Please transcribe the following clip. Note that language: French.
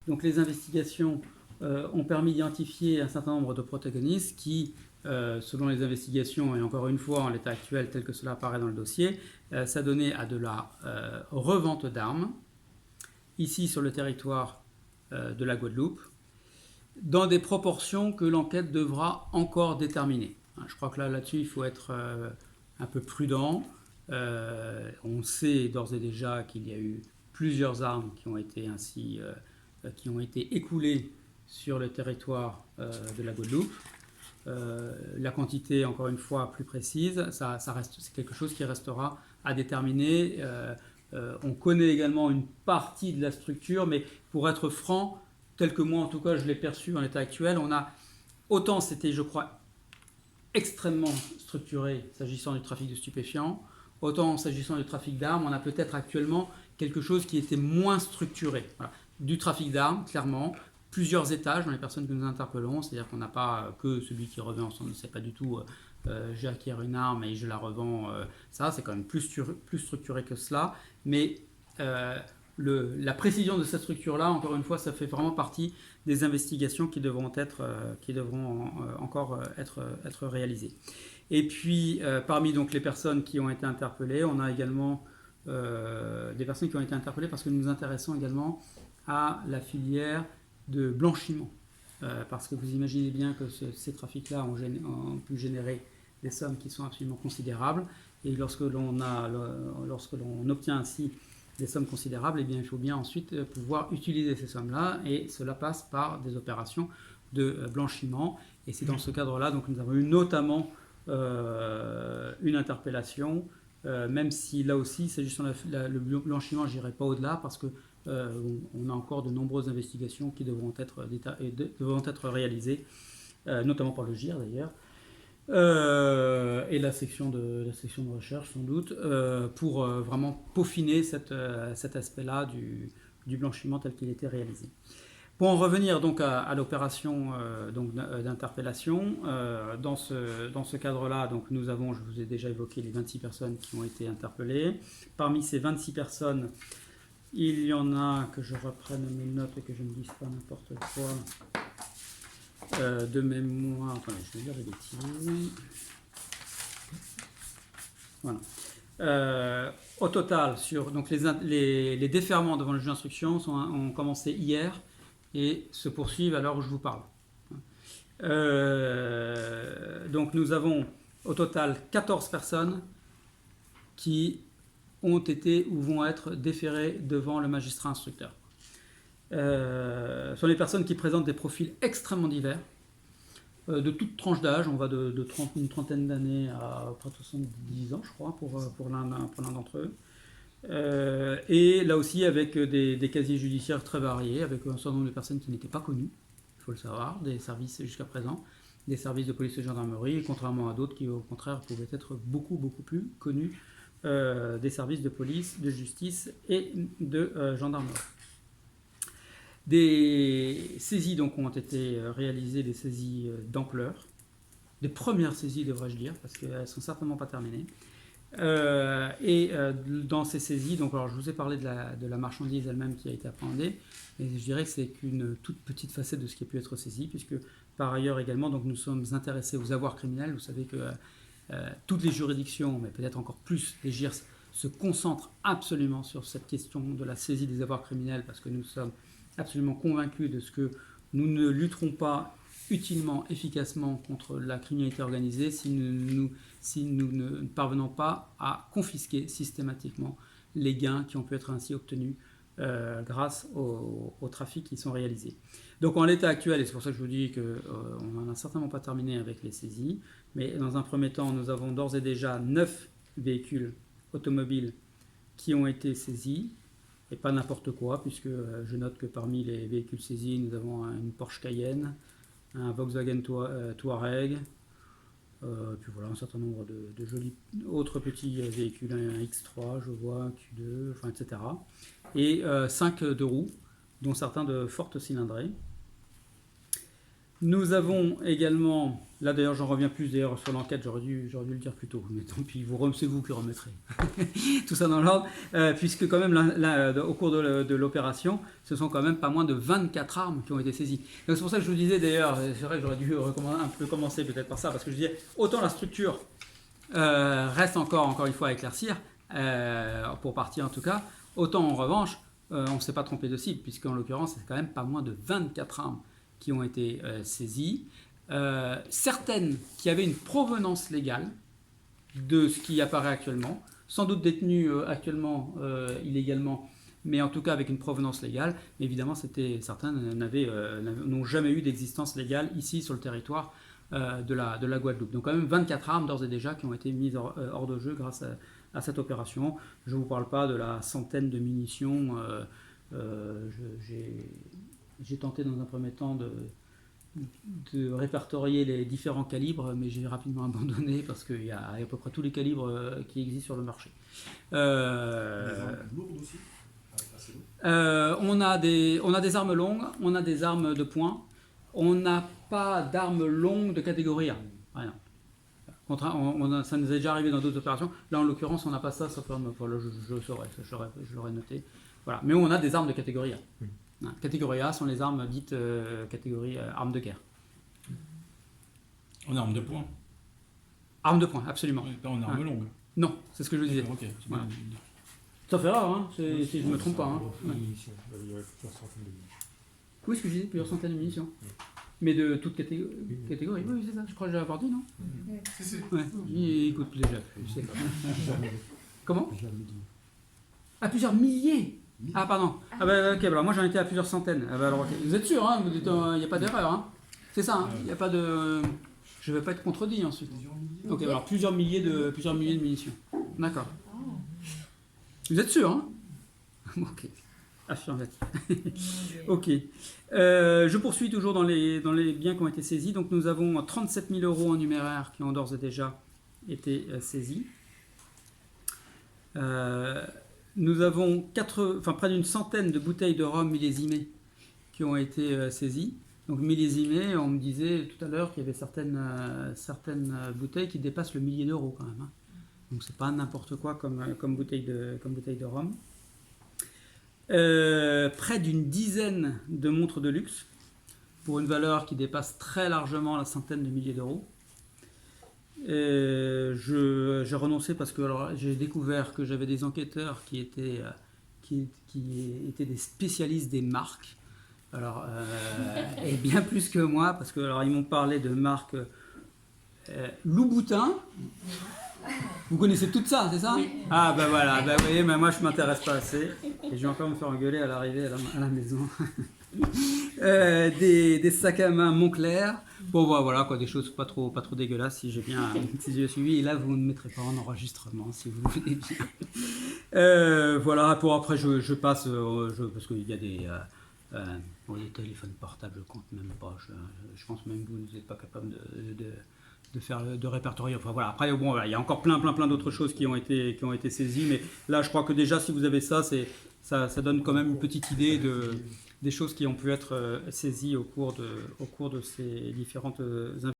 Donc les investigations ont permis d'identifier un certain nombre de protagonistes qui, selon les investigations, et encore une fois en l'état actuel tel que cela apparaît dans le dossier, ça donnait à de la revente d'armes, ici sur le territoire de la Guadeloupe, dans des proportions que l'enquête devra encore déterminer. Je crois que là-dessus, il faut être un peu prudent. On sait d'ores et déjà qu'il y a eu plusieurs armes qui ont été ainsi qui ont été écoulées sur le territoire de la Guadeloupe. La quantité, encore une fois, plus précise, c'est quelque chose qui restera à déterminer. On connaît également une partie de la structure, mais pour être franc, tel que moi en tout cas je l'ai perçu en l'état actuel, autant c'était, je crois, extrêmement structuré s'agissant du trafic de stupéfiants, autant s'agissant du trafic d'armes, on a peut-être actuellement quelque chose qui était moins structuré. Voilà. Du trafic d'armes, clairement, plusieurs étages dans les personnes que nous interpellons, c'est-à-dire qu'on n'a pas que celui qui revend, on ne sait pas du tout j'acquiers une arme et je la revends, ça c'est quand même plus structuré que cela, mais la précision de cette structure-là, encore une fois, ça fait vraiment partie des investigations qui devront encore être réalisées. Et puis, parmi donc les personnes qui ont été interpellées, on a également des personnes qui ont été interpellées parce que nous nous intéressons également à la filière de blanchiment. Parce que vous imaginez bien que ces trafics-là ont pu générer des sommes qui sont absolument considérables. Et lorsque l'on obtient ainsi des sommes considérables, eh bien, il faut bien ensuite pouvoir utiliser ces sommes-là, et cela passe par des opérations de blanchiment. Et c'est dans ce cadre-là, donc nous avons eu notamment une interpellation, même si là aussi, s'agissant le blanchiment, je n'irai pas au-delà, parce que on a encore de nombreuses investigations qui devront être réalisées, notamment par le GIR d'ailleurs, et la section de recherche sans doute, pour vraiment peaufiner cet aspect-là du blanchiment tel qu'il était réalisé. Pour en revenir donc à l'opération d'interpellation, dans ce cadre-là, donc nous avons, je vous ai déjà évoqué les 26 personnes qui ont été interpellées. Parmi ces 26 personnes, il y en a, que je reprenne mes notes et que je ne dise pas n'importe quoi, de mémoire. Attendez, je vais dire des bêtises. Voilà. Au total, donc les déferrements devant le juge d'instruction ont commencé hier et se poursuivent à l'heure où je vous parle. Donc nous avons au total 14 personnes qui ont été ou vont être déférées devant le magistrat instructeur. Ce sont des personnes qui présentent des profils extrêmement divers, de toute tranche d'âge. On va une trentaine d'années à près de 70 ans, je crois, pour l'un d'entre eux. Et là aussi avec des casiers judiciaires très variés, avec un certain nombre de personnes qui n'étaient pas connues, il faut le savoir, des services jusqu'à présent, des services de police et de gendarmerie, contrairement à d'autres qui au contraire pouvaient être beaucoup plus connus, des services de police, de justice et de gendarmerie. Des saisies donc ont été réalisées, des saisies d'ampleur, des premières saisies devrais-je dire, parce qu'elles ne sont certainement pas terminées. Dans ces saisies, donc alors je vous ai parlé de la marchandise elle-même qui a été appréhendée, mais je dirais que c'est qu'une toute petite facette de ce qui a pu être saisi, puisque par ailleurs également donc nous sommes intéressés aux avoirs criminels. Vous savez que toutes les juridictions, mais peut-être encore plus les GIRS, se concentrent absolument sur cette question de la saisie des avoirs criminels, parce que nous sommes absolument convaincus de ce que nous ne lutterons pas utilement, efficacement contre la criminalité organisée si nous ne parvenons pas à confisquer systématiquement les gains qui ont pu être ainsi obtenus grâce aux trafics qui sont réalisés. Donc en l'état actuel, et c'est pour ça que je vous dis qu'on n'en a certainement pas terminé avec les saisies, mais dans un premier temps, nous avons d'ores et déjà 9 véhicules automobiles qui ont été saisis, et pas n'importe quoi, puisque je note que parmi les véhicules saisis, nous avons une Porsche Cayenne, un Volkswagen Touareg, puis voilà un certain nombre de jolis autres petits véhicules, un X3, je vois, un Q2, enfin, etc. Et 5 de roues, dont certains de forte cylindrée. Nous avons également, là d'ailleurs j'en reviens plus d'ailleurs sur l'enquête, j'aurais dû le dire plus tôt, mais tant pis, c'est vous qui remettrez tout ça dans l'ordre, puisque quand même au cours de l'opération, ce sont quand même pas moins de 24 armes qui ont été saisies. Donc c'est pour ça que je vous disais d'ailleurs, c'est vrai que j'aurais dû un peu commencer peut-être par ça, parce que je disais, autant la structure reste encore une fois à éclaircir, pour partie en tout cas, autant en revanche, on ne s'est pas trompé de cible, puisqu'en l'occurrence c'est quand même pas moins de 24 armes qui ont été saisies, certaines qui avaient une provenance légale de ce qui apparaît actuellement, sans doute détenues actuellement illégalement, mais en tout cas avec une provenance légale. Mais évidemment, certains n'ont jamais eu d'existence légale ici sur le territoire de la Guadeloupe. Donc quand même 24 armes d'ores et déjà qui ont été mises hors de jeu grâce à cette opération. Je ne vous parle pas de la centaine de munitions. J'ai tenté dans un premier temps de répertorier les différents calibres, mais j'ai rapidement abandonné parce qu'il y a à peu près tous les calibres qui existent sur le marché. Des armes lourdes aussi. On a des armes longues, on a des armes de poing, on n'a pas d'armes longues de catégorie A. Rien. Ça nous est déjà arrivé dans d'autres opérations. Là, en l'occurrence, on n'a pas ça, sauf je l'aurais noté. Voilà. Mais on a des armes de catégorie A. Catégorie A sont les armes dites catégorie armes de guerre. En armes de poing. Armes de poing, absolument. Pas en armes longues. Non, c'est ce que je vous disais. Okay. Voilà. Ça fait rare, hein, si je ne me trompe pas. Hein. Ouais. Oui, ce que je disais, plusieurs centaines de munitions. Mais de toute catégorie. Oui, c'est ça, je crois que j'ai avoir dit, non? Ouais, il écoute déjà plus. Comment? À plusieurs milliers. Ah pardon. Ah bah ok, alors moi j'en étais à plusieurs centaines. Ah bah alors, okay. Vous êtes sûr, hein, il n'y a pas d'erreur, hein. C'est ça, hein, il n'y a pas de. Je ne vais pas être contredit ensuite. Ok, alors plusieurs milliers de munitions. D'accord. Vous êtes sûr, hein? Ok. Affirmatif. Ok. Je poursuis toujours dans les biens qui ont été saisis. Donc nous avons 37 000 € en numéraire qui ont d'ores et déjà été saisis. Nous avons près d'une centaine de bouteilles de rhum millésimées qui ont été saisies. Donc millésimées, on me disait tout à l'heure qu'il y avait certaines bouteilles qui dépassent le millier d'euros quand même. Hein. Donc c'est pas n'importe quoi comme bouteille de rhum. Près d'une dizaine de montres de luxe pour une valeur qui dépasse très largement la centaine de milliers d'euros. J'ai renoncé parce que j'ai découvert que j'avais des enquêteurs qui étaient des spécialistes des marques. Alors, et bien plus que moi, parce que ils m'ont parlé de marques Louboutin. Vous connaissez tout ça, c'est ça? Oui. Ah ben voilà, vous voyez, mais moi je m'intéresse pas assez. Et je vais encore me faire engueuler à l'arrivée à la maison. Des sacs à main Moncler. Bon voilà quoi, des choses pas trop dégueulasses si j'ai suivi. Et là vous ne mettrez pas en enregistrement si vous voulez bien. Voilà, pour après je passe parce qu'il y a des téléphones portables, je compte même pas. Je pense même que vous n'êtes pas capable de répertorier. Enfin voilà. Après bon, il y a encore plein d'autres choses qui ont été saisies, mais là je crois que déjà si vous avez ça, ça donne quand même une petite idée des choses qui ont pu être saisies au cours de ces différentes